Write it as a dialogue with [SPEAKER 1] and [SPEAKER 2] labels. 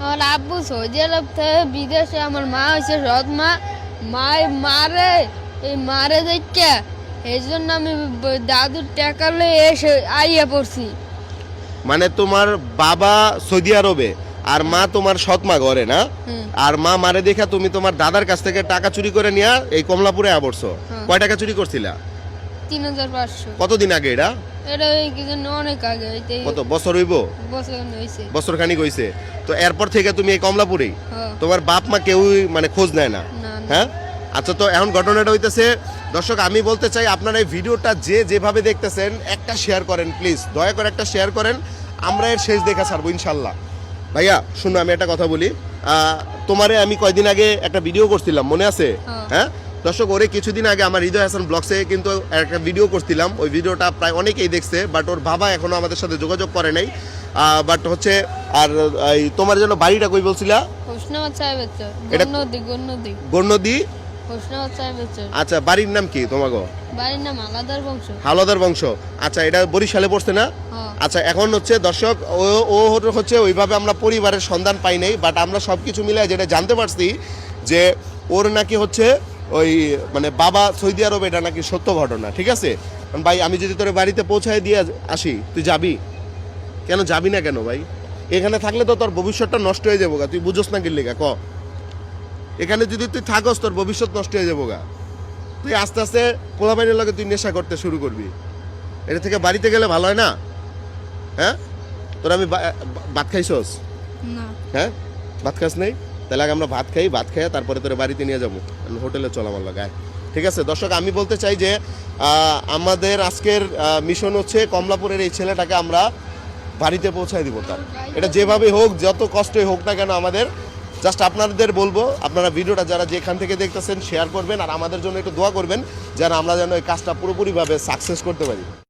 [SPEAKER 1] আমার আব্বু সৌদি আরব থেকে বিদেশে, আমার মা হয়েছে সৎ মা। মারে এই মারে দেখে এই জন্য আমি দাদুর টাকা লয়ে এসে আইয়া পড়ছি।
[SPEAKER 2] মানে তোমার বাবা সৌদি আরবে আর মা তোমার সৎ মা ঘরে না? আর মা মারে দেখা তুমি তোমার দাদার কাছ থেকে টাকা চুরি করে নিয়ে এই কমলাপুরে আবরছো। কয় টাকা চুরি করছিলা?
[SPEAKER 1] 3500।
[SPEAKER 2] কতদিন আগে এটা?
[SPEAKER 1] এটা এই কি জন্য অনেক আগে,
[SPEAKER 2] কত বছর হইব? বছর খানিক হইছে। তো এরপর থেকে তুমি এই কমলাপুরেই? তোমার বাপ মা কেউ মানে খোঁজ নেয় না? হ্যাঁ, আচ্ছা। তো এখন ঘটনাটা হইতেছে, দর্শক আমি বলতে চাই আপনারা এই ভিডিওটা যে যেভাবে দেখতেছেন একটা শেয়ার করেন প্লিজ, দয়া করে একটা শেয়ার করেন। আমরা এর শেষ দেখা ছাড়বো ইনশাল্লাহ। ভাইয়া শুনো, আমি একটা কথা বলি। তোমারে আমি কয়দিন আগে একটা ভিডিও করছিলাম, মনে আছে? হ্যাঁ দর্শক, ওরে কিছুদিন আগে আমার হৃদয় হাসান ব্লগসে কিন্তু একটা ভিডিও করছিলাম। ওই ভিডিওটা প্রায় অনেকেই দেখছে, বাট ওর বাবা এখনো আমাদের সাথে যোগাযোগ করে নাই। বাট হচ্ছে, আর তোমার জন্য বাড়িটা কই বলছিলা? গণ্যদি। আচ্ছা, বাড়ির নাম কি তোমাগো?
[SPEAKER 1] বাড়ির নাম
[SPEAKER 2] হালদার বংশ। আচ্ছা, এটা বরিশালে পড়ছে না? আচ্ছা, এখন হচ্ছে দর্শক, ও হচ্ছে ওইভাবে আমরা পরিবারের সন্ধান পাই নাই, বাট আমরা সবকিছু মিলাই যেটা জানতে পারছি যে ওর নাকি হচ্ছে ওই মানে বাবা সৌদি আরব, এটা নাকি সত্য ঘটনা। ঠিক আছে ভাই, আমি যদি তোর বাড়িতে পৌঁছায় দিয়ে আসি, তুই যাবি? কেন যাবি না কেন ভাই? এখানে থাকলে তো তোর ভবিষ্যৎটা নষ্ট হয়ে যাবো গা, তুই বুঝোস না কিনলে ক? এখানে যদি তুই থাকস তোর ভবিষ্যৎ নষ্ট হয়ে যাবো গা। তুই আস্তে আস্তে পোলাপাইনের লগে তুই নেশা করতে শুরু করবি। এটা থেকে বাড়িতে গেলে ভালো হয় না? হ্যাঁ, তোর আমি ভাত খাইছস? হ্যাঁ, ভাত খাস নেই? তাহলে আগে আমরা ভাত খাই, ভাত খাইয়া তারপরে তোর বাড়িতে নিয়ে যাবো, হোটেলে চল আমার লাগায়। ঠিক আছে দর্শক, আমি বলতে চাই যে আমাদের আজকের মিশন হচ্ছে কমলাপুরের এই ছেলেটাকে আমরা বাড়িতে পৌঁছায় দিব। তার এটা যেভাবে হোক, যত কষ্টই হোক না কেন, আমাদের জাস্ট আপনাদের বলবো, আপনারা ভিডিওটা যারা যেখান থেকে দেখতেছেন শেয়ার করবেন, আর আমাদের জন্য একটু দোয়া করবেন যেন আমরা যেন এই কাজটা পুরোপুরিভাবে সাকসেস করতে পারি।